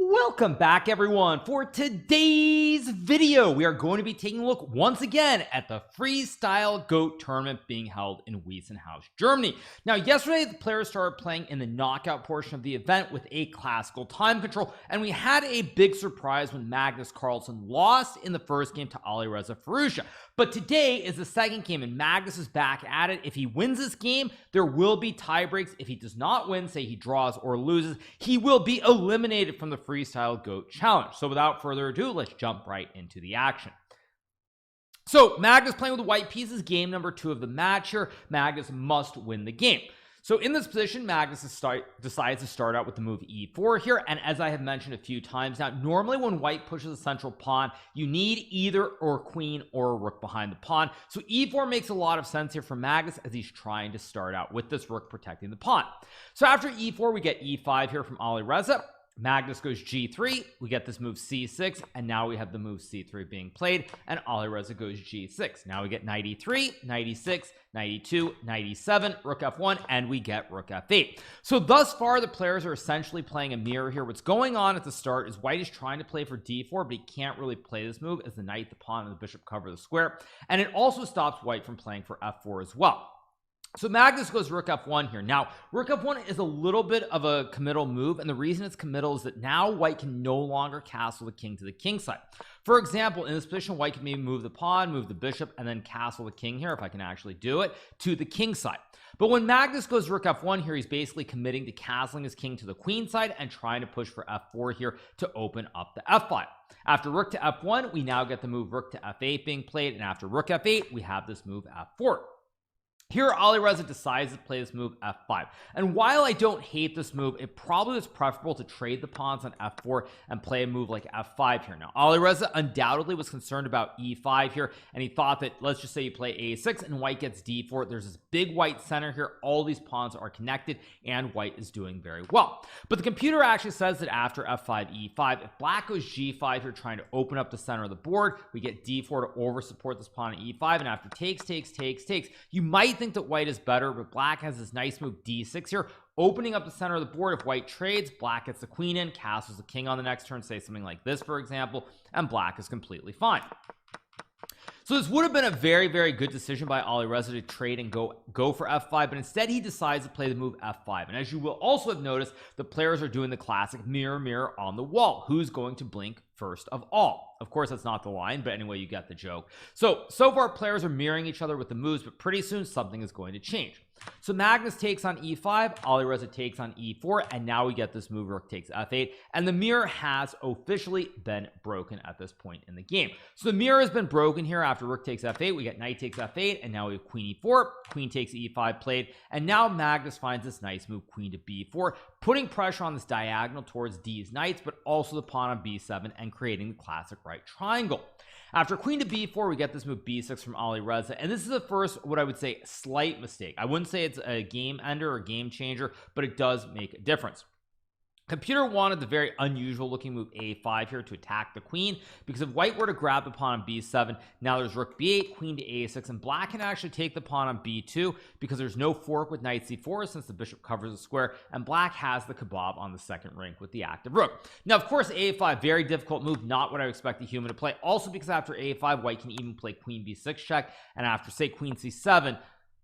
Welcome back everyone. For today's video we are going to be taking a look once again at the Freestyle GOAT tournament being held in Wiesenhaus, Germany. Now yesterday the players started playing in the knockout portion of the event with a classical time control, and we had a big surprise when Magnus Carlsen lost in the first game to Alireza Farusha. But today is the second game and Magnus is back at it. If he wins this game, there will be tie breaks. If he does not win, say he draws or loses, he will be eliminated from the Freestyle GOAT challenge. So without further ado, let's jump right into the action. So Magnus playing with the white pieces, game number 2 of the match here. Magnus must win the game. So in this position, Magnus decides to start out with the move e4 here, and as I have mentioned a few times now, normally when white pushes a central pawn, you need either or queen or a rook behind the pawn. So e4 makes a lot of sense here for Magnus as he's trying to start out with this rook protecting the pawn. So after e4 we get e5 here from Alireza. Magnus goes g3, we get this move c6, and now we have the move c3 being played, and Alireza goes g6. Now we get knight e3, knight e6, knight e2, knight e7, rook f1, and we get rook f8. So thus far the players are essentially playing a mirror here. What's going on at the start is white is trying to play for d4, but he can't really play this move as the knight, the pawn, and the bishop cover the square, and it also stops white from playing for f4 as well. So Magnus goes rook f1 here. Now rook f1 is a little bit of a committal move, and the reason it's committal is that now white can no longer castle the king to the king side. For example, in this position white can maybe move the pawn, move the bishop, and then castle the king here, if I can actually do it, to the king side. But when Magnus goes rook f1 here, he's basically committing to castling his king to the queen side and trying to push for f4 here to open up the f file. After rook to f1 we now get the move rook to f8 being played, and after rook f8 we have this move f4. Here Alireza decides to play this move f5, and while I don't hate this move, it probably is preferable to trade the pawns on f4 and play a move like f5 here. Now Alireza undoubtedly was concerned about e5 here, and he thought that, let's just say you play a6 and white gets d4, there's this big white center here, all these pawns are connected and white is doing very well. But the computer actually says that after f5 e5, if black goes g5 here trying to open up the center of the board, we get d4 to over support this pawn at e5, and after takes, you might think that white is better, but black has this nice move d6 here, opening up the center of the board. If white trades, black gets the queen in, castles the king on the next turn, say something like this for example, and black is completely fine. So this would have been a very good decision by Alireza to trade and go for f5, but instead he decides to play the move f5. And as you will also have noticed, the players are doing the classic mirror on the wall, who's going to blink first of all. Of course that's not the line, but anyway, you get the joke. So far players are mirroring each other with the moves, but pretty soon something is going to change. So Magnus takes on e5, Alireza takes on e4, and now we get this move rook takes f8, and the mirror has officially been broken at this point in the game. So the mirror has been broken here. After rook takes f8 we get knight takes f8, and now we have queen e4, queen takes e5 played, and now Magnus finds this nice move queen to b4, putting pressure on this diagonal towards D's knights, but also the pawn on b7 and creating the classic right triangle. After queen to b4 we get this move b6 from Alireza, and this is the first, what I would say, slight mistake. I wouldn't say it's a game ender or game changer, but it does make a difference. Computer wanted the very unusual looking move a5 here to attack the queen, because if white were to grab the pawn on b7, now there's rook b8, queen to a6, and black can actually take the pawn on b2 because there's no fork with knight c4 since the bishop covers the square, and black has the kebab on the second rank with the active rook. Now of course a5, very difficult move, not what I would expect a human to play, also because after a5 white can even play queen b6 check, and after say queen c7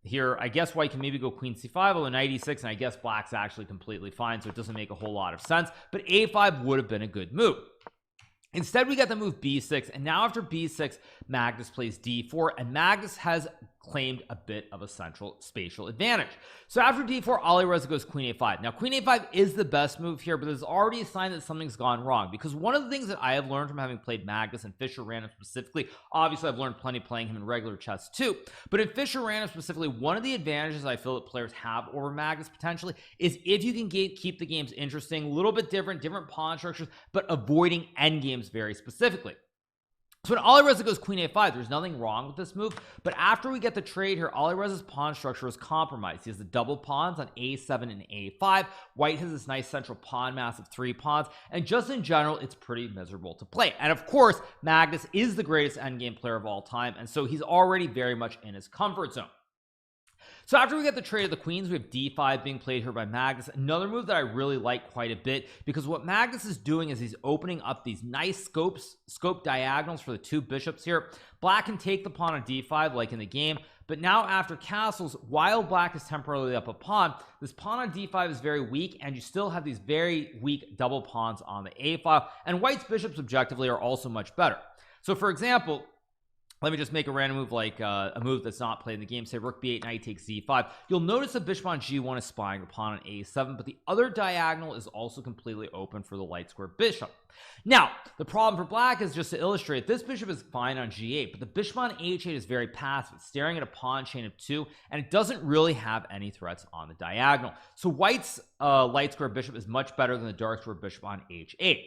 here, I guess white can maybe go queen c5, although knight e6, and I guess black's actually completely fine, so it doesn't make a whole lot of sense, but a5 would have been a good move. Instead we get the move b6, and now after b6 Magnus plays d4, and Magnus has claimed a bit of a central spatial advantage. So after d4 Alireza goes queen a5. Now queen a5 is the best move here, but there's already a sign that something's gone wrong, because one of the things that I have learned from having played Magnus and Fischer Random specifically, obviously I've learned plenty playing him in regular chess too, but in Fischer Random specifically, one of the advantages I feel that players have over Magnus potentially is if you can keep the games interesting, a little bit different pawn structures, but avoiding endgames very specifically. So when Alireza goes queen a5, there's nothing wrong with this move, but after we get the trade here, Alireza's pawn structure is compromised. He has the double pawns on a7 and a5. White has this nice central pawn mass of 3 pawns, and just in general it's pretty miserable to play. And of course Magnus is the greatest endgame player of all time, and so he's already very much in his comfort zone. So after we get the trade of the queens, we have d5 being played here by Magnus. Another move that I really like quite a bit, because what Magnus is doing is he's opening up these nice scope diagonals for the two bishops here. Black can take the pawn on d5 like in the game, but now after castles, while black is temporarily up a pawn, this pawn on d5 is very weak, and you still have these very weak double pawns on the a file, and white's bishops objectively are also much better. So for example, let me just make a random move, like a move that's not played in the game, say rook b8, knight takes z5. You'll notice the bishop on g1 is spying the pawn on a7, but the other diagonal is also completely open for the light square bishop. Now the problem for black is, just to illustrate, this bishop is fine on g8, but the bishop on h8 is very passive. It's staring at a pawn chain of 2, and it doesn't really have any threats on the diagonal. So white's light square bishop is much better than the dark square bishop on h8.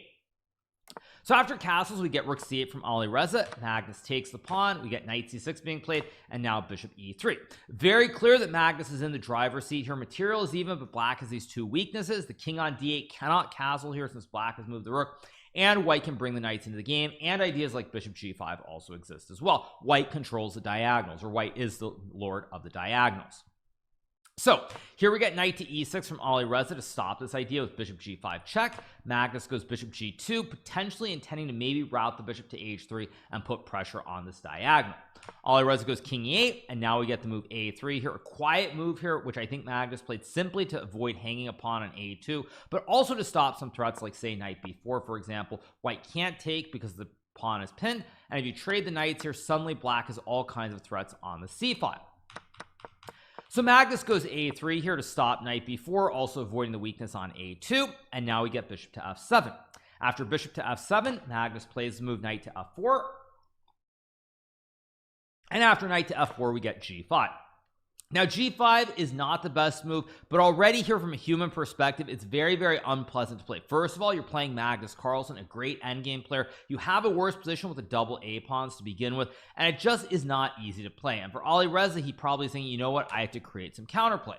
So after castles, we get rook c8 from Alireza. Magnus takes the pawn. We get knight c6 being played, and now bishop e3. Very clear that Magnus is in the driver's seat here. Material is even, but black has these two weaknesses. The king on d8 cannot castle here since black has moved the rook, and white can bring the knights into the game, and ideas like bishop g5 also exist as well. White controls the diagonals, or white is the lord of the diagonals. So here we get knight to e6 from Alireza to stop this idea with bishop g5 check. Magnus goes bishop g2, potentially intending to maybe route the bishop to h3 and put pressure on this diagonal. Alireza goes king e8, and now we get the move a3 here, a quiet move here, which I think Magnus played simply to avoid hanging a pawn on a2, but also to stop some threats like, say, knight b4, for example. White can't take because the pawn is pinned, and if you trade the knights here, suddenly black has all kinds of threats on the c file. So Magnus goes a3 here to stop knight b4, also avoiding the weakness on a2, and now we get bishop to f7. After bishop to f7, Magnus plays the move knight to f4, and after knight to f4, we get g5. Now g5 is not the best move, but already here from a human perspective, it's very, very unpleasant to play. First of all, you're playing Magnus Carlsen, a great endgame player. You have a worse position with the double A pawns to begin with, and it just is not easy to play. And for Alireza, he probably is thinking, you know what, I have to create some counterplay.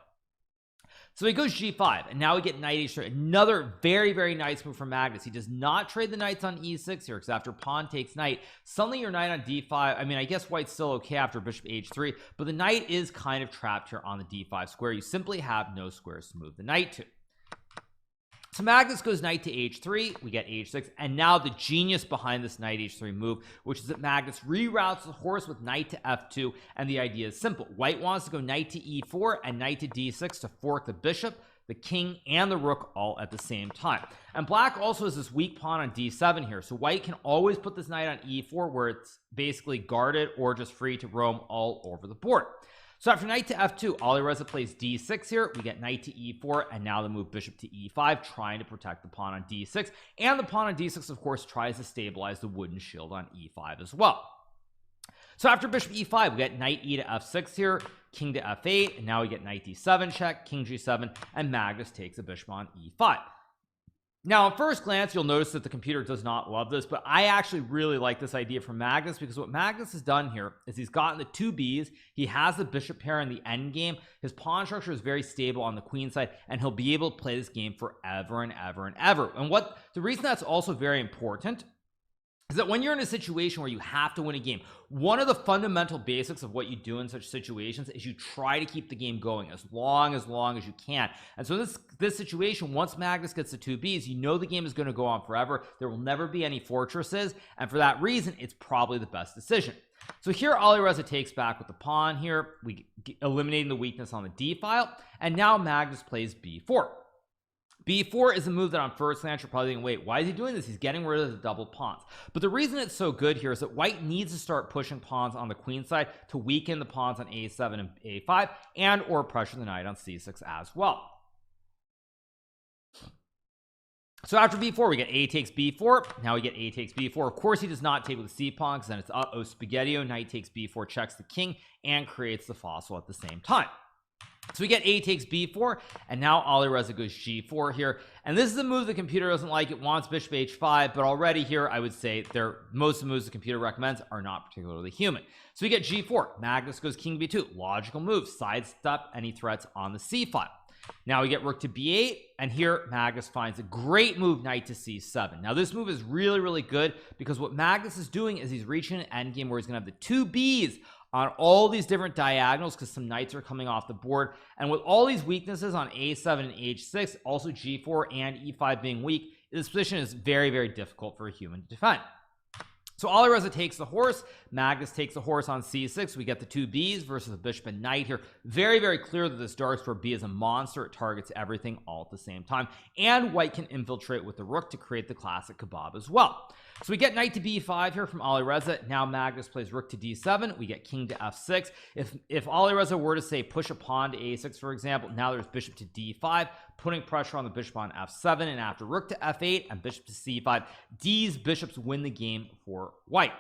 So he goes g5, and now we get knight h3, another very, very nice move from Magnus. He does not trade the knights on e6 here, because after pawn takes knight, suddenly your knight on d5, I mean, I guess white's still okay after bishop h3, but the knight is kind of trapped here on the d5 square. You simply have no squares to move the knight to. So Magnus goes knight to h3, we get h6, and now the genius behind this knight h3 move, which is that Magnus reroutes the horse with knight to f2, and the idea is simple. White wants to go knight to e4 and knight to d6 to fork the bishop, the king, and the rook all at the same time. And black also has this weak pawn on d7 here, so white can always put this knight on e4 where it's basically guarded or just free to roam all over the board. So after knight to f2, Alireza plays d6 here. We get knight to e4, and now the move bishop to e5, trying to protect the pawn on d6. And the pawn on d6, of course, tries to stabilize the wooden shield on e5 as well. So after bishop e5, we get knight e to f6 here, king to f8, and now we get knight d7 check, king g7, and Magnus takes a bishop on e5. Now, at first glance, you'll notice that the computer does not love this, but I actually really like this idea from Magnus, because what Magnus has done here is he's gotten the two Bs, he has the bishop pair in the end game, his pawn structure is very stable on the queen side, and he'll be able to play this game forever and ever and ever. And the reason that's also very important is that when you're in a situation where you have to win a game, one of the fundamental basics of what you do in such situations is you try to keep the game going as long as you can. And so this situation, once Magnus gets the two Bs, you know the game is going to go on forever. There will never be any fortresses, and for that reason, it's probably the best decision. So here Alireza takes back with the pawn here, we eliminating the weakness on the d file, and now Magnus plays b4. b4 is a move that on first glance you're probably thinking, wait, why is he doing this? He's getting rid of the double pawns. But the reason it's so good here is that white needs to start pushing pawns on the queen side to weaken the pawns on a7 and a5, and or pressure the knight on c6 as well. So after b4, we get a takes b4. Now we get a takes b4. Of course, he does not take with the c pawn, because then it's uh-oh spaghetti-o. Knight takes b4, checks the king, and creates the fossil at the same time. So we get a takes b4, and now Alireza goes g4 here, and this is a move the computer doesn't like. It wants bishop h5, but already here I would say most of the moves the computer recommends are not particularly human. So we get g4, Magnus goes king b2, logical move, sidestep any threats on the c file. Now we get rook to b8, and here Magnus finds a great move, knight to c7. Now this move is really, really good, because what Magnus is doing is he's reaching an endgame where he's gonna have the two Bs on all these different diagonals because some knights are coming off the board, and with all these weaknesses on a7 and h6, also g4 and e5 being weak, this position is very difficult for a human to defend. So Alireza takes the horse, Magnus takes the horse on c6. We get the two Bs versus the bishop and knight here. Very clear that this dark square B is a monster. It targets everything all at the same time, and white can infiltrate with the rook to create the classic kebab as well. So we get knight to b5 here from Alireza. Now Magnus plays rook to d7. We get king to f6. If Alireza were to say push a pawn to a6, for example, now there's bishop to d5, putting pressure on the bishop on f7, and after rook to f8 and bishop to c5, these bishops win the game for white.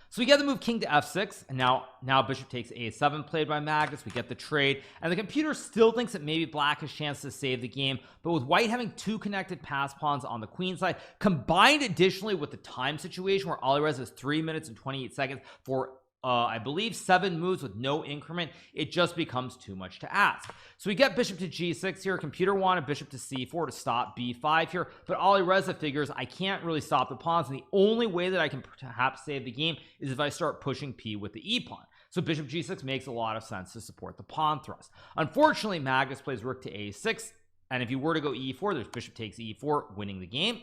So we get the move king to f6, and now bishop takes a7 played by Magnus. We get the trade, and the computer still thinks that maybe black has chance to save the game, but with white having two connected pass pawns on the queen side, combined additionally with the time situation where Alireza has 3 minutes and 28 seconds for I believe 7 moves with no increment, it just becomes too much to ask. So we get bishop to g6 here. Computer wanted bishop to c4 to stop b5 here, but Alireza figures I can't really stop the pawns, and the only way that I can perhaps save the game is if I start pushing p with the e pawn. So bishop g6 makes a lot of sense to support the pawn thrust. Unfortunately, Magnus plays rook to a6, and if you were to go e4, there's bishop takes e4, winning the game.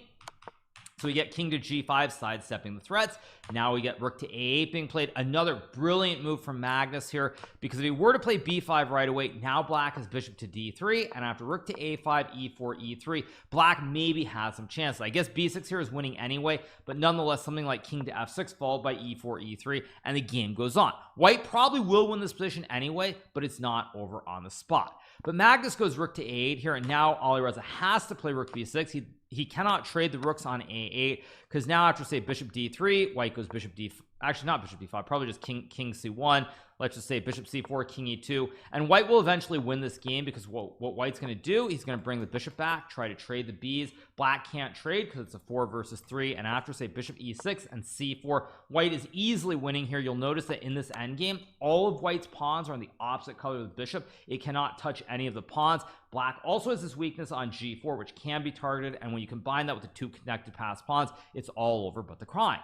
So we get king to g5, sidestepping the threats. Now we get rook to a8 being played. Another brilliant move from Magnus here, because if he were to play b5 right away, now black has bishop to d3, and after rook to a5, e4, e3, black maybe has some chance. I guess b6 here is winning anyway, but nonetheless, something like king to f6 followed by e4, e3, and the game goes on. White probably will win this position anyway, but it's not over on the spot. But Magnus goes rook to a8 here, and now Alireza has to play rook b6. He cannot trade the rooks on a8, because now after say bishop d3, white goes bishop d, actually not bishop d5, probably just king c1. Let's just say bishop c4, king e2, and white will eventually win this game, because what white's going to do, he's going to bring the bishop back, try to trade the b's. Black can't trade because it's a 4 versus 3, and after say bishop e6 and c4, white is easily winning here. You'll notice that in this endgame, all of white's pawns are on the opposite color of the bishop. It cannot touch any of the pawns. Black also has this weakness on g4, which can be targeted, and when you combine that with the two connected pass pawns, it's all over but the crime.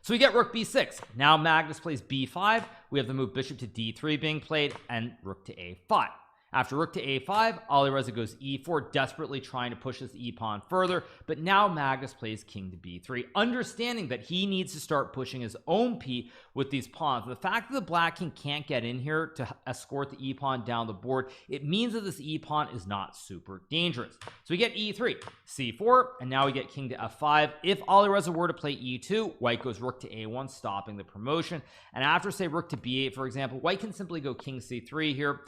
So we get rook b6. Now Magnus plays b5. We have the move bishop to d3 being played, and rook to a5. After rook to a5, Alireza goes e4, desperately trying to push this e-pawn further, but now Magnus plays king to b3, understanding that he needs to start pushing his own p with these pawns. The fact that the black king can't get in here to escort the e-pawn down the board, it means that this e-pawn is not super dangerous. So we get e3, c4, and now we get king to f5. If Alireza were to play e2, white goes rook to a1, stopping the promotion, and after say rook to b8, for example, white can simply go king c3 here.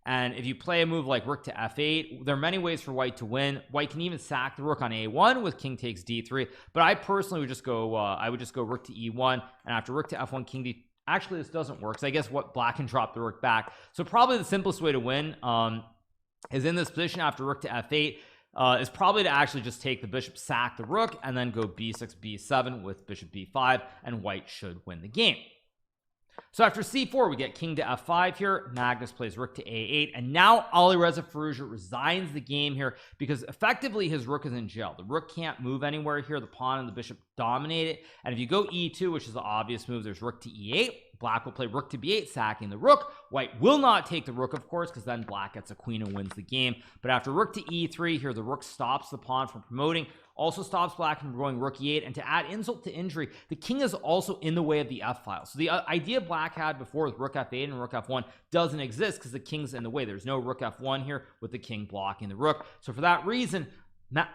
And if you play a move like rook to f8, there are many ways for white to win. White can even sack the rook on a1 with king takes d3, but I personally would just go rook to e1, and after rook to f1, king d. Actually, this doesn't work, so I guess what black can drop the rook back. So probably the simplest way to win is in this position after rook to f8 is probably to actually just take the bishop, sack the rook, and then go b6 b7 with bishop b5, and white should win the game. So after c4, we get king to f5 here. Magnus plays rook to a8, and now Alireza Firouzja resigns the game here, because effectively his rook is in jail. The rook can't move anywhere here. The pawn and the bishop dominate it, and if you go e2, which is the obvious move, there's rook to e8. Black will play rook to b8, sacking the rook. White will not take the rook, of course, because then black gets a queen and wins the game. But after rook to e3 here, the rook stops the pawn from promoting, also stops black from going rook e8, and to add insult to injury, the king is also in the way of the f file. So the idea black had before with rook f8 and rook f1 doesn't exist, because the king's in the way. There's no rook f1 here with the king blocking the rook. So for that reason,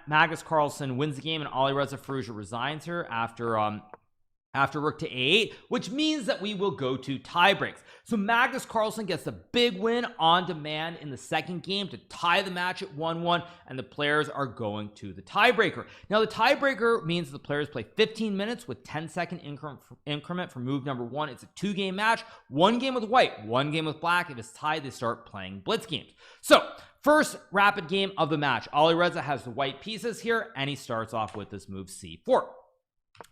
Magnus Carlsen wins the game, and Alireza Firouzja resigns here after rook to a8, which means that we will go to tie breaks. So Magnus Carlsen gets the big win on demand in the second game to tie the match at 1-1, and the players are going to the tiebreaker. Now the tiebreaker means the players play 15 minutes with 10-second increment for move number 1. It's a 2-game match, 1 game with white, 1 game with black. If it's tied, they start playing blitz games. So first rapid game of the match, Alireza has the white pieces here, and he starts off with this move c4.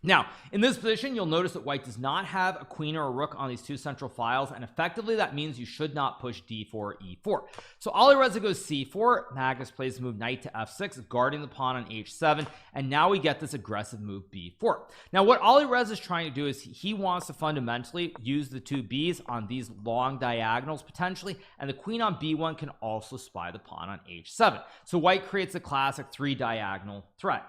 Now, in this position, you'll notice that white does not have a queen or a rook on these two central files, and effectively that means you should not push d4 or e4. So Alireza goes c4, Magnus plays the move knight to f6, guarding the pawn on h7, and now we get this aggressive move b4. Now, what Alireza is trying to do is he wants to fundamentally use the two b's on these long diagonals potentially, and the queen on b1 can also spy the pawn on h7. So white creates a classic 3 diagonal threat.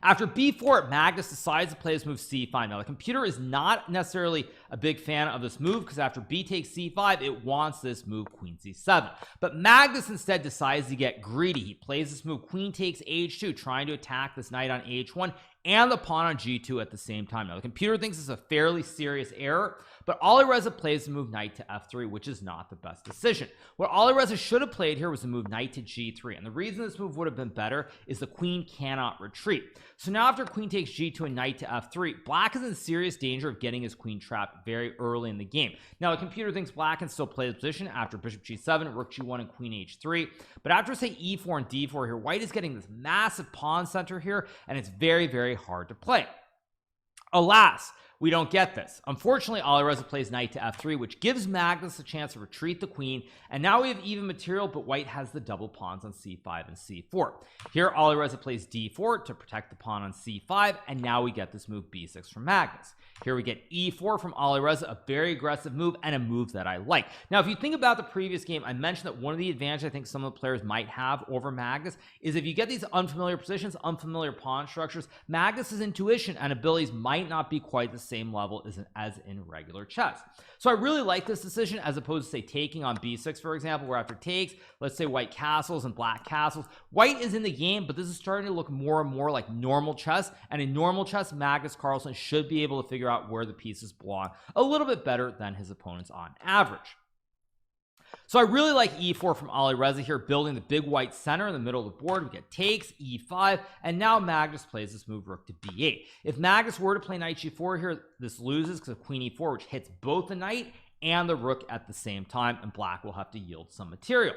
After b4, Magnus decides to play this move c5. Now the computer is not necessarily a big fan of this move because after b takes c5, it wants this move queen c7. But Magnus instead decides to get greedy. He plays this move queen takes h2, trying to attack this knight on h1 and the pawn on g2 at the same time. Now the computer thinks it's a fairly serious error, but Alireza plays the move knight to f3, which is not the best decision. What Alireza should have played here was the move knight to g3, and the reason this move would have been better is the queen cannot retreat. So now after queen takes g2 and knight to f3, black is in serious danger of getting his queen trapped very early in the game. Now the computer thinks black can still play the position after bishop g7, rook g1, and queen h3, but after say e4 and d4 here, white is getting this massive pawn center here, and it's very, very hard to play. Alas, we don't get this. Unfortunately, Alireza plays knight to f3, which gives Magnus a chance to retreat the queen, and now we have even material, but white has the double pawns on c5 and c4. Here Alireza plays d4 to protect the pawn on c5, and now we get this move b6 from Magnus. Here we get e4 from Alireza, a very aggressive move and a move that I like. Now if you think about the previous game, I mentioned that one of the advantages I think some of the players might have over Magnus is if you get these unfamiliar positions, unfamiliar pawn structures, Magnus's intuition and abilities might not be quite the same level as in regular chess. So I really like this decision as opposed to say taking on b6, for example, where after takes, let's say white castles and black castles, white is in the game, but this is starting to look more and more like normal chess, and in normal chess, Magnus Carlsen should be able to figure out where the pieces belong a little bit better than his opponents on average. So I really like e4 from Alireza here, building the big white center in the middle of the board. We get takes, e5, and now Magnus plays this move rook to b8. If Magnus were to play knight g4 here, this loses because of queen e4, which hits both the knight and the rook at the same time, and black will have to yield some material.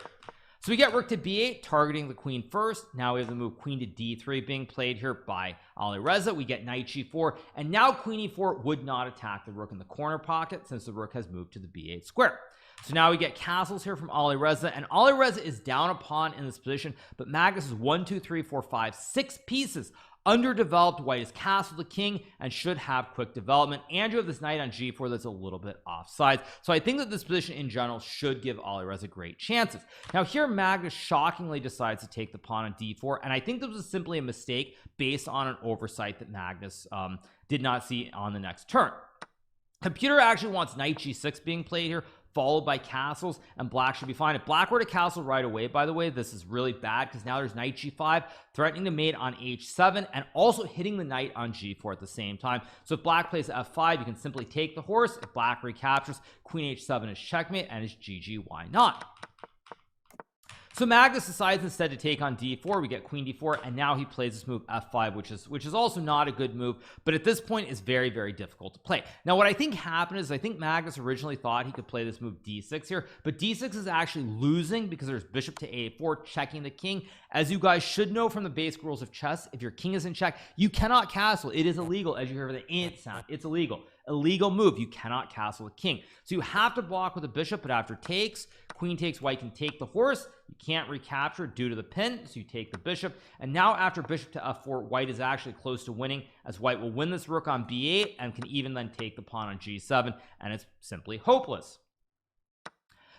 So we get rook to b8, targeting the queen first. Now we have the move queen to d3 being played here by Alireza. We get knight g4, and now queen e4 would not attack the rook in the corner pocket since the rook has moved to the b8 square. So now we get castles here from Alireza, and Alireza is down a pawn in this position, but Magnus is 1, 2, 3, 4, 5, 6 pieces underdeveloped. White is castled the king and should have quick development, and you have this knight on g4 that's a little bit offside. So I think that this position in general should give Alireza great chances. Now here Magnus shockingly decides to take the pawn on d4, and I think this was simply a mistake based on an oversight that Magnus did not see on the next turn. Computer actually wants knight g6 being played here, followed by castles, and black should be fine. If black were to castle right away, by the way, this is really bad because now there's knight g5 threatening the mate on h7 and also hitting the knight on g4 at the same time. So if black plays f5, you can simply take the horse. If black recaptures, queen h7 is checkmate, and it's GG, why not? So Magnus decides instead to take on d4. We get queen d4, and now he plays this move f5, which is also not a good move, but at this point is very, very difficult to play. Now what I think happened is I think Magnus originally thought he could play this move d6 here, but d6 is actually losing because there's bishop to a4 checking the king. As you guys should know from the basic rules of chess, if your king is in check, you cannot castle. It is illegal. As you hear the int sound, it's illegal move. You cannot castle the king, so you have to block with a bishop. But after takes, queen takes, white can take the horse. You can't recapture due to the pin, so you take the bishop. And now after bishop to f4, white is actually close to winning, as white will win this rook on b8 and can even then take the pawn on g7, and it's simply hopeless.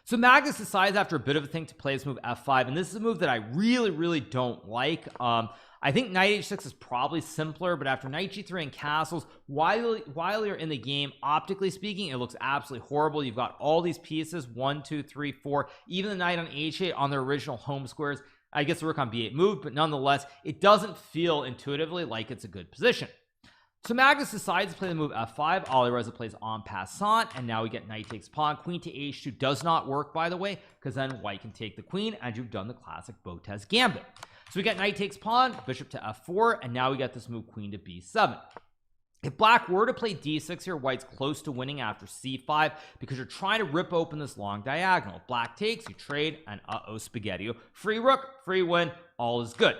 So Magnus decides after a bit of a think to play this move f5, and this is a move that I really don't like. I think knight h6 is probably simpler, but after knight g3 and castles, while you're in the game, optically speaking, it looks absolutely horrible. You've got all these pieces, 1, 2, 3, 4, even the knight on h8 on their original home squares. I guess the rook on b8 moved, but nonetheless, it doesn't feel intuitively like it's a good position. So Magnus decides to play the move f5. Alireza plays en passant, and now we get knight takes pawn. Queen to h2 does not work, by the way, because then white can take the queen, and you've done the classic Botez gambit. So we get knight takes pawn, bishop to f4, and now we get this move queen to b7. If black were to play d6 here, white's close to winning after c5 because you're trying to rip open this long diagonal. If black takes, you trade, and spaghetti. Free rook, free win, all is good.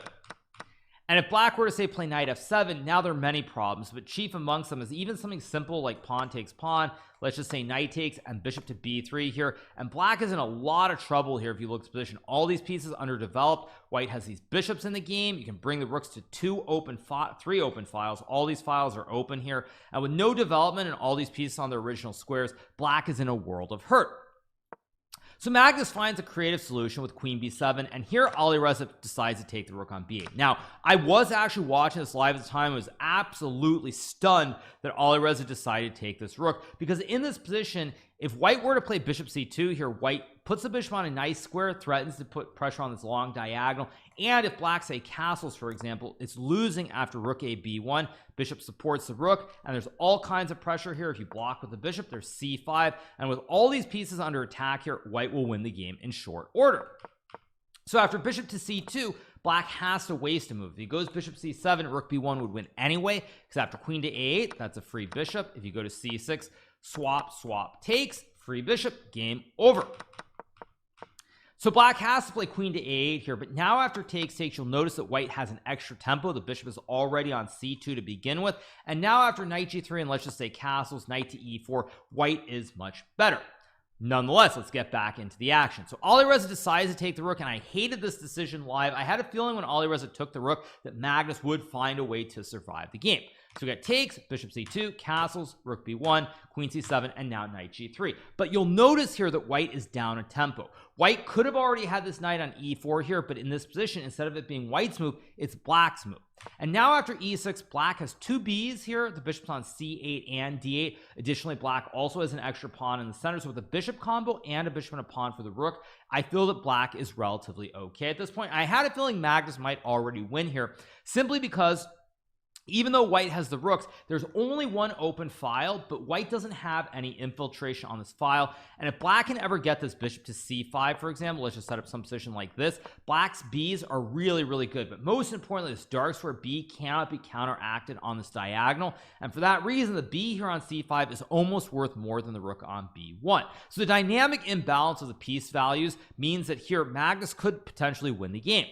And if black were to say play knight f7, now there are many problems, but chief amongst them is even something simple like pawn takes pawn. Let's just say knight takes and bishop to b3 here, and black is in a lot of trouble here. If you look at this position, all these pieces underdeveloped. White has these bishops in the game. You can bring the rooks to three open files. All these files are open here, and with no development and all these pieces on their original squares, black is in a world of hurt. So Magnus finds a creative solution with queen b7, and here Alireza decides to take the rook on b8. Now, I was actually watching this live at the time. I was absolutely stunned that Alireza decided to take this rook, because in this position, if white were to play bishop c2 here, white puts the bishop on a nice square, threatens to put pressure on this long diagonal, and if black say castles, for example, it's losing after rook a b1. Bishop supports the rook, and there's all kinds of pressure here. If you block with the bishop, there's c5, and with all these pieces under attack here, white will win the game in short order. So after bishop to c2, black has to waste a move. If he goes bishop c7, rook b1 would win anyway, because after queen to a8, that's a free bishop. If you go to c6, swap takes, free bishop, game over. So black has to play queen to a8 here, but now after takes, you'll notice that white has an extra tempo. The bishop is already on c2 to begin with, and now after knight g3 and let's just say castles, knight to e4, white is much better. Nonetheless, let's get back into the action. So Alireza decides to take the rook, and I hated this decision live. I had a feeling when Alireza took the rook that Magnus would find a way to survive the game. So we got takes, bishop c2, castles, rook b1, queen c7, and now knight g3. But you'll notice here that white is down a tempo. White could have already had this knight on e4 here, but in this position, instead of it being white's move, it's black's move. And now after e6, black has two b's here. The bishop's on c8 and d8. Additionally, black also has an extra pawn in the center. So with a bishop combo and a bishop and a pawn for the rook, I feel that black is relatively okay at this point. I had a feeling Magnus might already win here, simply because even though white has the rooks, there's only one open file, but white doesn't have any infiltration on this file. And if black can ever get this bishop to c5, for example, let's just set up some position like this, black's b's are really good. But most importantly, this dark square b cannot be counteracted on this diagonal, and for that reason, the b here on c5 is almost worth more than the rook on b1. So the dynamic imbalance of the piece values means that here Magnus could potentially win the game.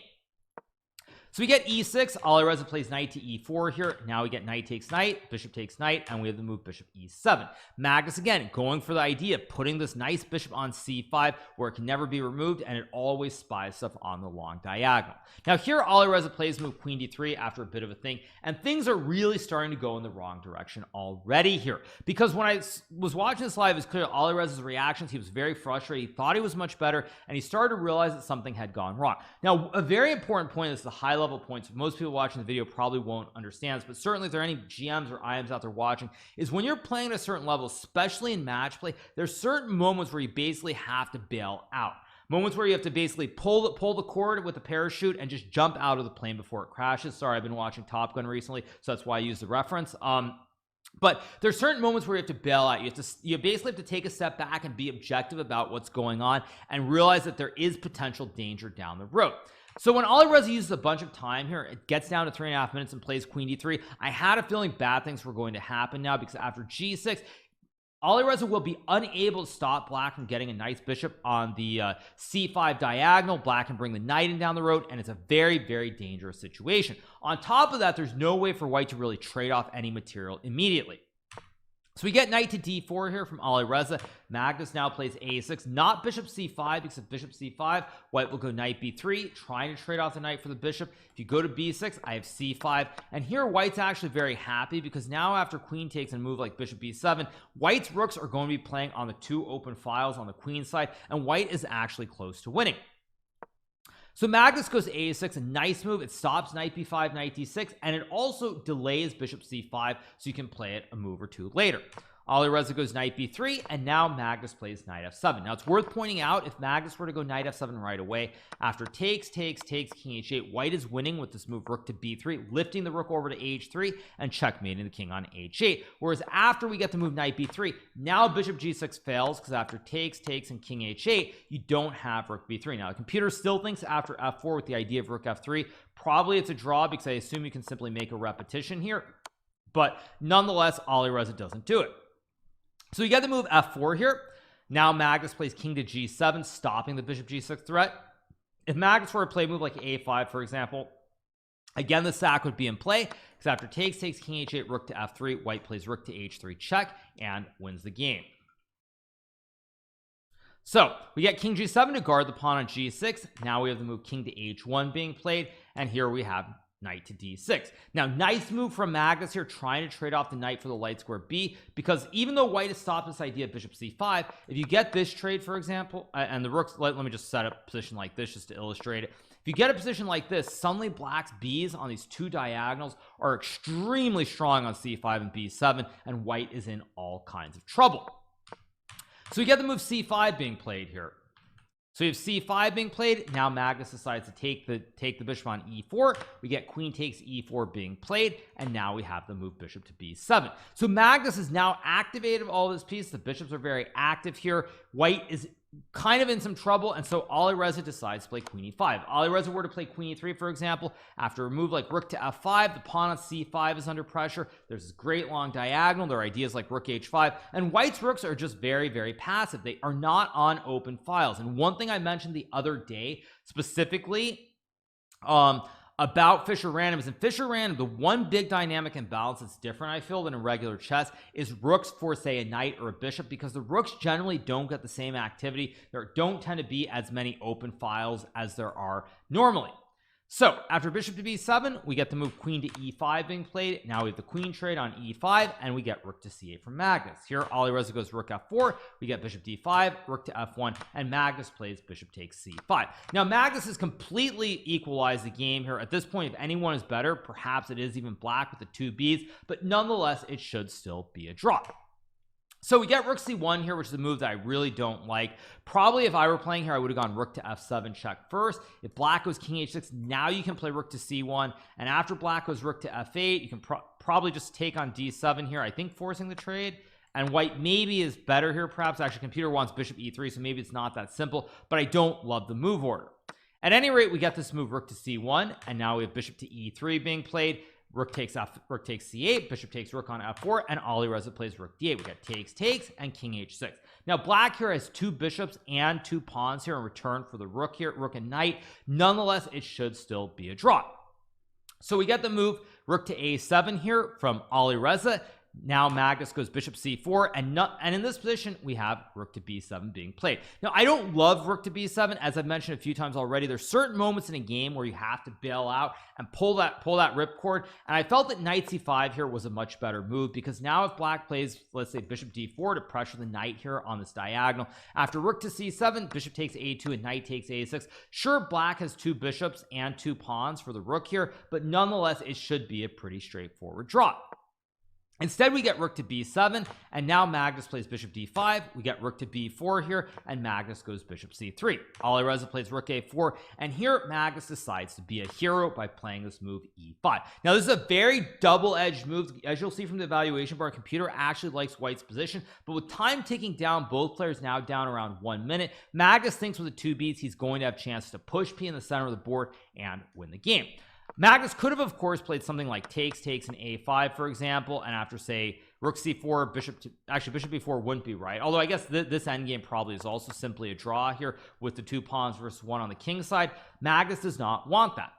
So we get e6, Alireza plays knight to e4 here. Now we get knight takes knight, bishop takes knight, and we have the move bishop e7. Magnus again going for the idea of putting this nice bishop on c5 where it can never be removed, and it always spies stuff on the long diagonal. Now here Alireza plays move queen d3 after a bit of a thing, and things are really starting to go in the wrong direction already here, because when I was watching this live, it's clear Alireza's reactions. He was very frustrated. He thought he was much better, and he started to realize that something had gone wrong. Now a very important point is the high level points most people watching the video probably won't understand this, but certainly if there are any GMs or IMs out there watching, is when you're playing at a certain level, especially in match play, there's certain moments where you basically have to bail out. Moments where you have to basically pull the cord with a parachute and just jump out of the plane before it crashes. Sorry, I've been watching Top Gun recently, so that's why I use the reference. But there's certain moments where you have to bail out. You basically have to take a step back and be objective about what's going on and realize that there is potential danger down the road. So when Alireza uses a bunch of time here, it gets down to 3.5 minutes and plays queen d3. I had a feeling bad things were going to happen now, because after g6, Alireza will be unable to stop black from getting a nice bishop on the c5 diagonal. Black can bring the knight in down the road, and it's a very dangerous situation. On top of that, there's no way for white to really trade off any material immediately. So we get knight to d4 here from Alireza. Magnus now plays a6, not bishop c5, because if bishop c5, white will go knight b3, trying to trade off the knight for the bishop. If you go to b6, I have c5, and here white's actually very happy, because now after queen takes and move like bishop b7, white's rooks are going to be playing on the two open files on the queen side, and white is actually close to winning. So Magnus goes to a6, a nice move. It stops knight b5, knight d6, and it also delays bishop c5, so you can play it a move or two later. Alireza goes knight b3, and now Magnus plays knight f7. Now it's worth pointing out, if Magnus were to go knight f7 right away, after takes, king h8, white is winning with this move rook to b3, lifting the rook over to h3 and checkmating the king on h8. Whereas after we get the move knight b3, now bishop g6 fails, because after takes and king h8, you don't have rook b3. Now the computer still thinks after f4 with the idea of rook f3, probably it's a draw, because I assume you can simply make a repetition here, but nonetheless Alireza doesn't do it. So you get the move f4 here. Now Magnus plays king to g7, stopping the bishop g6 threat. If Magnus were to play a move like a5, for example, Again, the sack would be in play because after takes king h8, rook to f3, white plays rook to h3 check and wins the game. So we get king g7 to guard the pawn on g6. Now we have the move king to h1 being played, and here we have knight to d6. Now nice move from Magnus here, trying to trade off the knight for the light square b, because even though white has stopped this idea of bishop c5, if you get this trade, for example, and the rooks, let me just set up a position like this just to illustrate it. If you get a position like this, suddenly black's b's on these two diagonals are extremely strong on c5 and b7, and white is in all kinds of trouble. So we get the move c5 being played here. So you have c5 being played. Now Magnus decides to take the bishop on e4. We get queen takes e4 being played, and now we have the move bishop to b7. So Magnus has now activated all this piece. The bishops are very active here. White is kind of in some trouble, and so Alireza decides to play queen e5. Alireza were to play queen e3, for example, after a move like rook to f5, the pawn on c5 is under pressure. There's this great long diagonal. There are ideas like rook h5, and white's rooks are just very, very passive. They are not on open files. And one thing I mentioned the other day specifically about Fischer Random is in Fischer Random, the one big dynamic imbalance that's different, I feel, than in regular chess is rooks for, say, a knight or a bishop, because the rooks generally don't get the same activity. There don't tend to be as many open files as there are normally. So after bishop to b7, we get the move queen to e5 being played. Now we have the queen trade on e5, and we get rook to c8 from Magnus. Here Alireza goes rook f4, we get bishop d5, rook to f1, and Magnus plays bishop takes c5. Now Magnus has completely equalized the game here. At this point, if anyone is better, perhaps it is even black with the two b's, but nonetheless it should still be a draw. So we get rook c1 here, which is a move that I really don't like. Probably if I were playing here, I would have gone rook to f7 check first. If black goes king h6, now you can play rook to c1, and after black goes rook to f8, you can probably just take on d7 here, I think, forcing the trade. And white maybe is better here, perhaps. Actually, computer wants bishop e3, so maybe it's not that simple, but I don't love the move order. At any rate, we get this move rook to c1, and now we have bishop to e3 being played. Rook takes c8, bishop takes rook on f4, and Alireza plays rook d8. We got takes, and king h6. Now black here has two bishops and two pawns here in return for the rook here, rook and knight. Nonetheless, it should still be a draw. So we get the move rook to a7 here from Alireza. Now Magnus goes bishop c4, and in this position we have rook to b7 being played. Now I don't love rook to b7, as I've mentioned a few times already. There's certain moments in a game where you have to bail out and pull that ripcord, and I felt that knight c5 here was a much better move, because now if black plays, let's say, bishop d4 to pressure the knight here on this diagonal, after rook to c7, bishop takes a2 and knight takes a6. Sure, black has two bishops and two pawns for the rook here, but nonetheless it should be a pretty straightforward draw. Instead, we get rook to b7, and now Magnus plays bishop d5. We get rook to b4 here, and Magnus goes bishop c3. Alireza plays rook a4, and here Magnus decides to be a hero by playing this move e5. Now, this is a very double-edged move. As you'll see from the evaluation bar, computer actually likes white's position, but with time ticking down, both players now down around 1 minute, Magnus thinks with the two beats he's going to have a chance to push p in the center of the board and win the game. Magnus could have, of course, played something like takes and a5, for example, and after, say, rook c4, bishop b4 wouldn't be right. Although I guess this endgame probably is also simply a draw here with the two pawns versus one on the king side. Magnus does not want that.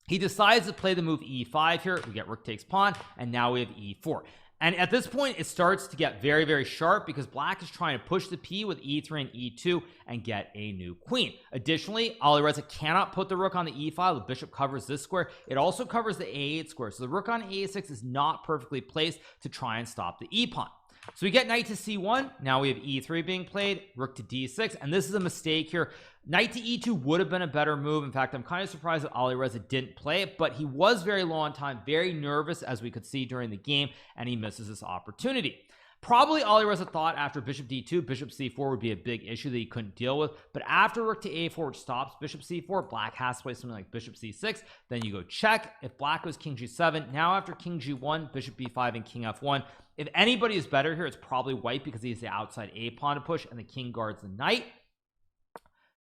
He decides to play the move e5 here. We get rook takes pawn, and now we have e4. And at this point, it starts to get very, very sharp, because black is trying to push the p with e3 and e2 and get a new queen. Additionally, Alireza cannot put the rook on the e file. The bishop covers this square. It also covers the a8 square. So the rook on a6 is not perfectly placed to try and stop the e pawn. So we get knight to c1. Now we have e3 being played, rook to d6, and this is a mistake here. Knight to e2 would have been a better move. In fact, I'm kind of surprised that Alireza didn't play it, but he was very low on time, very nervous, as we could see during the game, and he misses this opportunity. Probably Alireza thought after bishop d2, bishop c4 would be a big issue that he couldn't deal with, but after rook to a4, which stops bishop c4, black has to play something like bishop c6, then you go check. If black goes king g7, now after king g1, bishop b5, and king f1, if anybody is better here, it's probably white, because he has the outside a pawn to push, and the king guards the knight.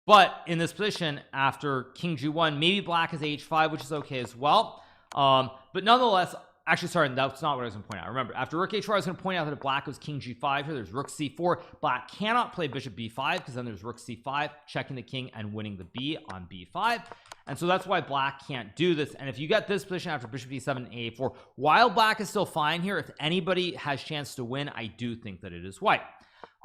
But in this position, after king g1, maybe black has h5, which is okay as well. But nonetheless, actually, sorry, that's not what I was going to point out. Remember, after rook h4, I was going to point out that if black goes king g5 here, there's rook c4. Black cannot play bishop b5 because then there's rook c5, checking the king and winning the b on b5. And so that's why black can't do this. And if you get this position after bishop d7 and a4, while black is still fine here, if anybody has chance to win, I do think that it is white.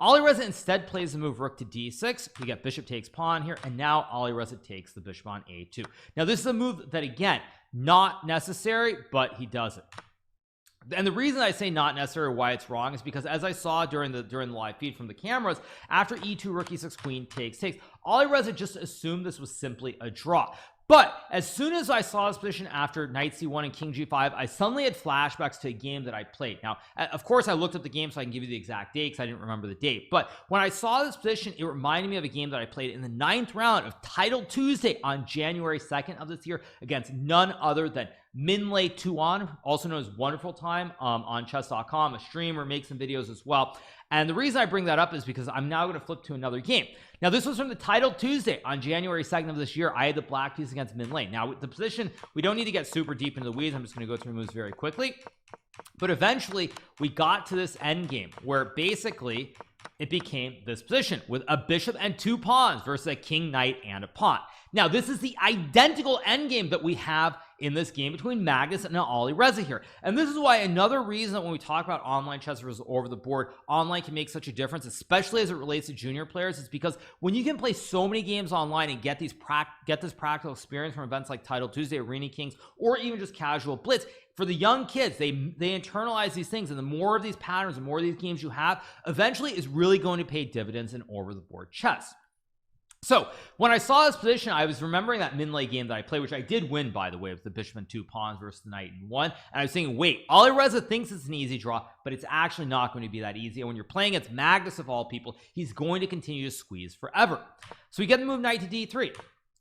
Alireza instead plays the move rook to d6. We get bishop takes pawn here, and now Alireza takes the bishop on a2. Now this is a move that, again, not necessary, but he does it. And the reason I say not necessary, why it's wrong, is because as I saw during the live feed from the cameras, after e2 rook e6 queen takes, Alireza just assumed this was simply a draw. But as soon as I saw this position after knight c1 and king g5, I suddenly had flashbacks to a game that I played. Now, of course, I looked up the game so I can give you the exact date because I didn't remember the date. But when I saw this position, it reminded me of a game that I played in the 9th round of Title Tuesday on January 2nd of this year against none other than Minlay Tuan, also known as Wonderful Time, on chess.com, a streamer, makes some videos as well. And the reason I bring that up is because I'm now going to flip to another game. Now, this was from the Title Tuesday on January 2nd of this year. I had the black piece against Minlay. Now, with the position, we don't need to get super deep into the weeds. I'm just going to go through moves very quickly. But eventually, we got to this endgame where basically it became this position with a bishop and 2 pawns versus a king, knight, and a pawn. Now, this is the identical endgame that we have in this game between Magnus and Alireza here. And this is why another reason that when we talk about online chess versus over the board, online can make such a difference, especially as it relates to junior players, is because when you can play so many games online and get this practical experience from events like Title Tuesday, Arena Kings, or even just casual blitz, for the young kids, they internalize these things, and the more of these patterns, the more of these games you have, eventually is really going to pay dividends in over the board chess. So when I saw this position, I was remembering that Minlay game that I played, which I did win, by the way, with the bishop and 2 pawns versus the knight and 1. And I was thinking, wait, Alireza thinks it's an easy draw, but it's actually not going to be that easy. And when you're playing against Magnus of all people, he's going to continue to squeeze forever. So we get the move knight to d3.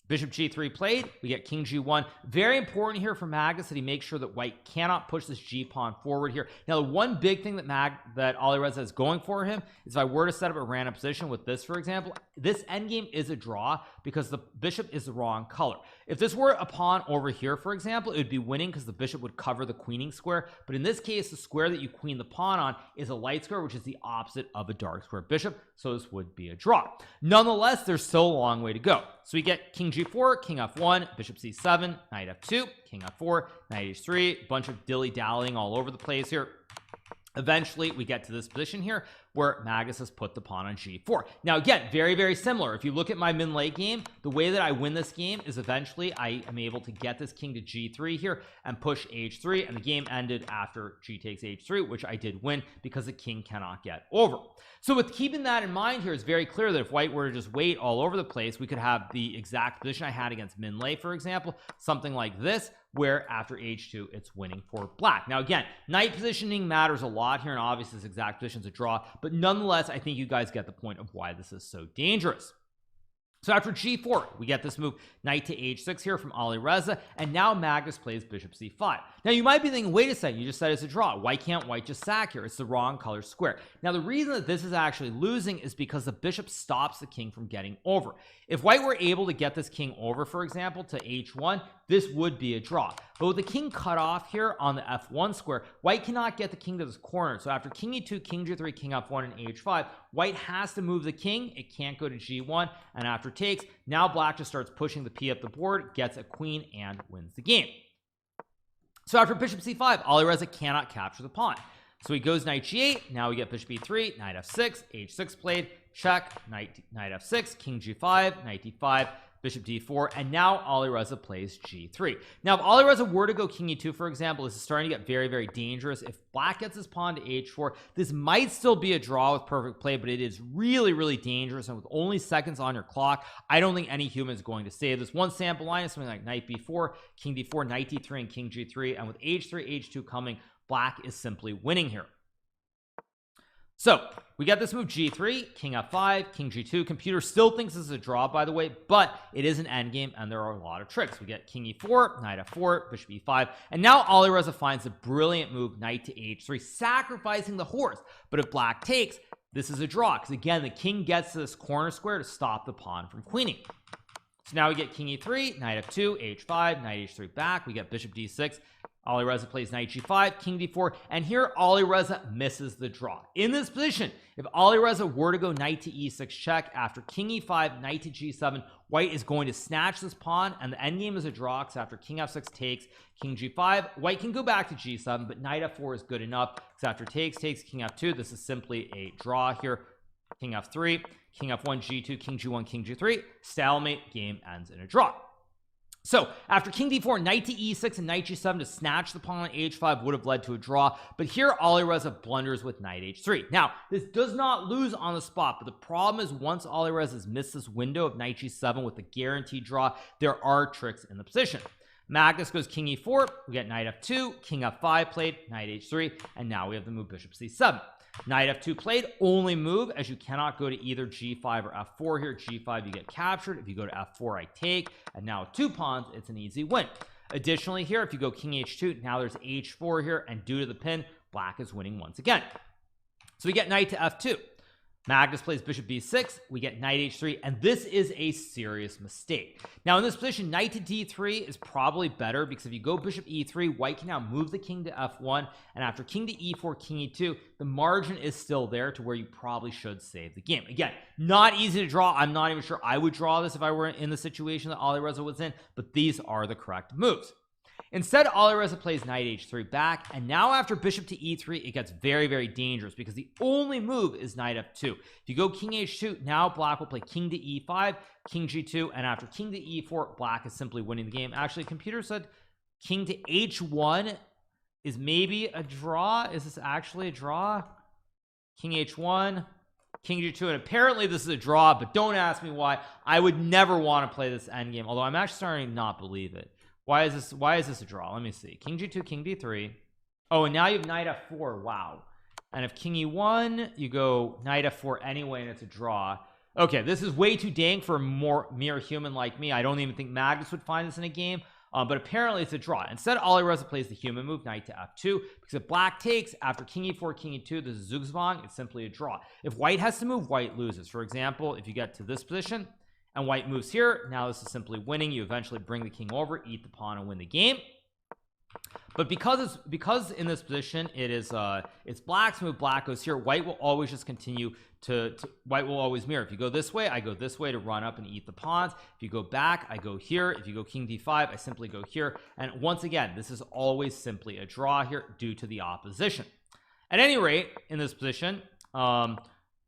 Bishop g3 played. We get king g1. Very important here for Magnus that he makes sure that white cannot push this g pawn forward here. Now, the one big thing that Alireza is going for him is if I were to set up a random position with this, for example, this endgame is a draw because the bishop is the wrong color. If this were a pawn over here, for example, it would be winning because the bishop would cover the queening square. But in this case, the square that you queen the pawn on is a light square, which is the opposite of a dark square bishop. So this would be a draw. Nonetheless, there's still a long way to go. So we get king g4, king f1, bishop c7, knight f2, king f4, knight h3, bunch of dilly-dallying all over the place here. Eventually, we get to this position here where Magnus has put the pawn on g4. Now, again, very, very similar. If you look at my Minlay game, the way that I win this game is eventually I am able to get this king to g3 here and push h3, and the game ended after g takes h3, which I did win because the king cannot get over. So with keeping that in mind here, it's very clear that if white were to just wait all over the place, we could have the exact position I had against Minlay, for example, something like this, where after h2 it's winning for black. Now again, knight positioning matters a lot here, and obviously this exact position is a draw, but nonetheless I think you guys get the point of why this is so dangerous. So after g4, we get this move knight to h6 here from Alireza, and now Magnus plays bishop c5. Now you might be thinking, wait a second, you just said it's a draw. Why can't white just sack here? It's the wrong color square. Now the reason that this is actually losing is because the bishop stops the king from getting over. If white were able to get this king over, for example, to h1, this would be a draw. But with the king cut off here on the f1 square, white cannot get the king to this corner. So after king e2, king g3, king f1, and h5, white has to move the king. It can't go to g1, and after takes, now black just starts pushing the p up the board, gets a queen, and wins the game. So after bishop c5, Alireza cannot capture the pawn. So he goes knight g8. Now we get bishop e3, knight f6, h6 played, check, knight f6, king g5, knight d5, bishop d4, and now Alireza plays g3. Now if Alireza were to go king e2, for example, this is starting to get very, very dangerous. If black gets his pawn to h4, this might still be a draw with perfect play, but it is really, really dangerous, and with only seconds on your clock, I don't think any human is going to save this. One sample line is something like knight b4, king d4, knight d3, and king g3, and with h3, h2 coming, black is simply winning here. So we get this move g3, king f5, king g2. Computer still thinks this is a draw, by the way, but it is an endgame, and there are a lot of tricks. We get king e4, knight f4, bishop e5, and now Alireza finds a brilliant move, knight to h3, sacrificing the horse. But if black takes, this is a draw, because again, the king gets to this corner square to stop the pawn from queening. So now we get king e3, knight f2, h5, knight h3 back. We get bishop d6. Alireza plays knight g5, king d4, and here Alireza misses the draw. In this position, if Alireza were to go knight to e6 check after king e5, knight to g7, white is going to snatch this pawn, and the endgame is a draw because after king f6 takes, king g5, white can go back to g7, but knight f4 is good enough because after takes, king f2, this is simply a draw here. King f3, king f1, g2, king g1, king g3, stalemate, game ends in a draw. So after king d4, knight to e6 and knight g7 to snatch the pawn on h5 would have led to a draw, but here Alireza blunders with knight h3. Now this does not lose on the spot, but the problem is once Alireza has missed this window of knight g7 with a guaranteed draw, there are tricks in the position. Magnus goes king e4, we get knight f2, king f5 played, knight h3, and now we have the move bishop c7. Knight f2 played, only move as you cannot go to either g5 or f4 here. G5 you get captured. If you go to f4 I take, and now 2 pawns, it's an easy win. Additionally here, if you go king h2, now there's h4 here, and due to the pin, black is winning once again. So we get knight to f2. Magnus plays bishop b6, we get knight h3, and this is a serious mistake. Now in this position, knight to d3 is probably better because if you go bishop e3, white can now move the king to f1, and after king to e4, king e2, the margin is still there to where you probably should save the game. Again, not easy to draw. I'm not even sure I would draw this if I were in the situation that Alireza was in, but these are the correct moves. Instead, Alireza plays knight h3 back, and now after bishop to e3, it gets very, very dangerous because the only move is knight f2. If you go king h2, now black will play king to e5, king g2, and after king to e4, black is simply winning the game. Actually, computer said king to h1 is maybe a draw. Is this actually a draw? King h1, king g2, and apparently this is a draw, but don't ask me why. I would never want to play this endgame, although I'm actually starting to not believe it. Why is this a draw? Let me see. King g2, king d3. Oh, and now you have knight f4. Wow. And if king e1, you go knight f4 anyway, and it's a draw. Okay, this is way too dank for a mere human like me. I don't even think Magnus would find this in a game, but apparently it's a draw. Instead, Alireza plays the human move, knight to f2, because if black takes after king e4, king e2, this is Zugzwang, it's simply a draw. If white has to move, white loses. For example, if you get to this position, and white moves here, now this is simply winning. You eventually bring the king over, eat the pawn, and win the game. But because in this position it's black's move, black goes here, white will always just continue white will always mirror. If you go this way, I go this way to run up and eat the pawns. If you go back, I go here. If you go king d5, I simply go here. And once again, this is always simply a draw here due to the opposition. At any rate, in this position,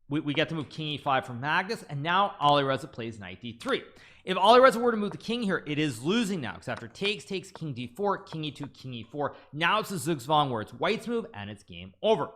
we get to move king e5 from Magnus, and now Alireza plays knight d3. If Alireza were to move the king here, it is losing now because after takes king d4, king e2, king e4. Now it's a Zugzwang where it's white's move and it's game over.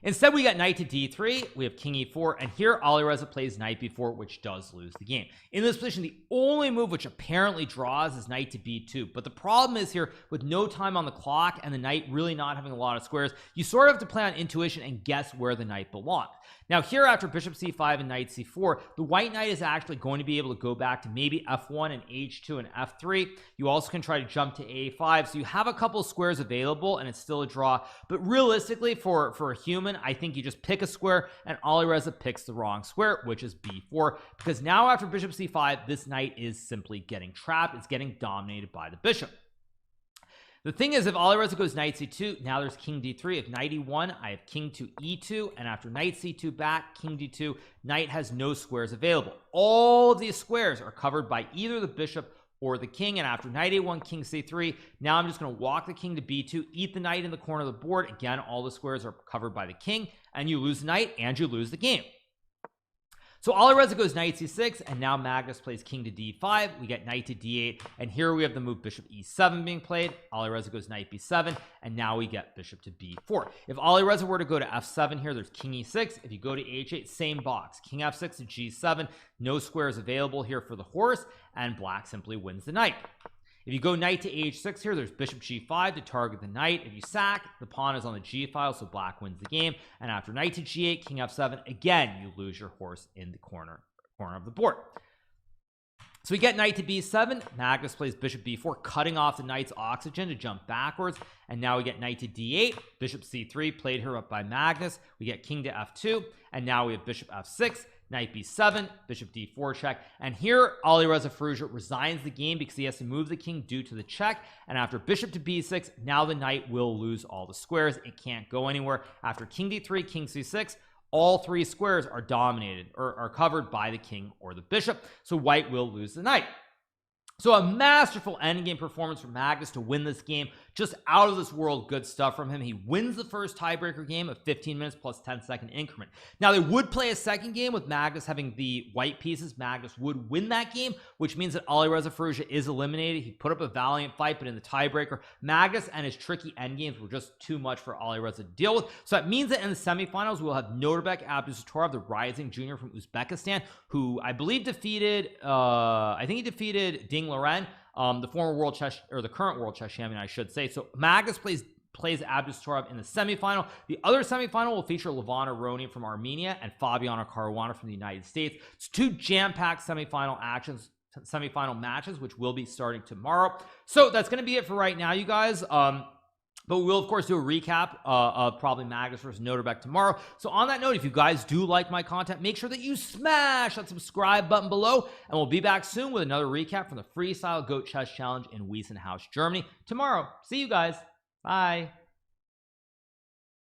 Instead, we got knight to d3, we have king e4, and here Alireza plays knight b4, which does lose the game. In this position, the only move which apparently draws is knight to b2, but the problem is here, with no time on the clock and the knight really not having a lot of squares, you sort of have to play on intuition and guess where the knight belongs. Now here, after bishop c5 and knight c4, the white knight is actually going to be able to go back to maybe f1 and h2 and f3. You also can try to jump to a5, so you have a couple of squares available and it's still a draw, but realistically for a human, I think you just pick a square, and Alireza picks the wrong square, which is b4, because now after bishop c5, this knight is simply getting trapped. It's getting dominated by the bishop. The thing is, if Alireza goes knight c2, now there's king d3. If knight e1, I have king to e2, and after knight c2 back, king d2, knight has no squares available. All of these squares are covered by either the bishop or the king, and after knight a1, king c3, now I'm just going to walk the king to b2, eat the knight in the corner of the board. Again, all the squares are covered by the king, and you lose the knight and you lose the game. So Alireza goes knight c6, and now Magnus plays king to d5. We get knight to d8, and here we have the move bishop e7 being played. Alireza goes knight b7, and now we get bishop to b4. If Alireza were to go to f7 here, there's king e6. If you go to h8, same box. King f6 to g7, no squares available here for the horse, and black simply wins the knight. If you go knight to h6 here, there's bishop g5 to target the knight. If you sack, the pawn is on the g file, so black wins the game. And after knight to g8, king f7, again, you lose your horse in the corner of the board. So we get knight to b7. Magnus plays bishop b4, cutting off the knight's oxygen to jump backwards. And now we get knight to d8. Bishop c3 played here up by Magnus. We get king to f2. And now we have bishop f6. knight b7, bishop d4 check. And here Alireza resigns the game because he has to move the king due to the check. And after bishop to b6, now the knight will lose all the squares. It can't go anywhere. After king d3, king c6, all three squares are dominated or are covered by the king or the bishop, so white will lose the knight. So a masterful endgame performance from Magnus to win this game. Just out of this world good stuff from him. He wins the first tiebreaker game of 15 minutes plus 10-second increment. Now they would play a second game with Magnus having the white pieces. Magnus would win that game, which means that Alireza is eliminated. He put up a valiant fight, but in the tiebreaker, Magnus and his tricky endgames were just too much for Alireza to deal with. So that means that in the semifinals, we'll have Nodirbek Abdusattorov, the rising junior from Uzbekistan, who I believe defeated, I think he defeated Ding Liren, the former world chess, or the current world chess champion, I should say. So Magnus plays Abdusattorov in the semifinal. The other semifinal will feature Levon Aroni from Armenia and Fabiano Caruana from the United States. It's two jam-packed semifinal matches, which will be starting tomorrow. So that's going to be it for right now, you guys. But we will, of course, do a recap of probably Magnus versus Nodirbek tomorrow. So on that note, if you guys do like my content, make sure that you smash that subscribe button below. And we'll be back soon with another recap from the Freestyle Goat Chess Challenge in Wiesenhaus, Germany tomorrow. See you guys. Bye.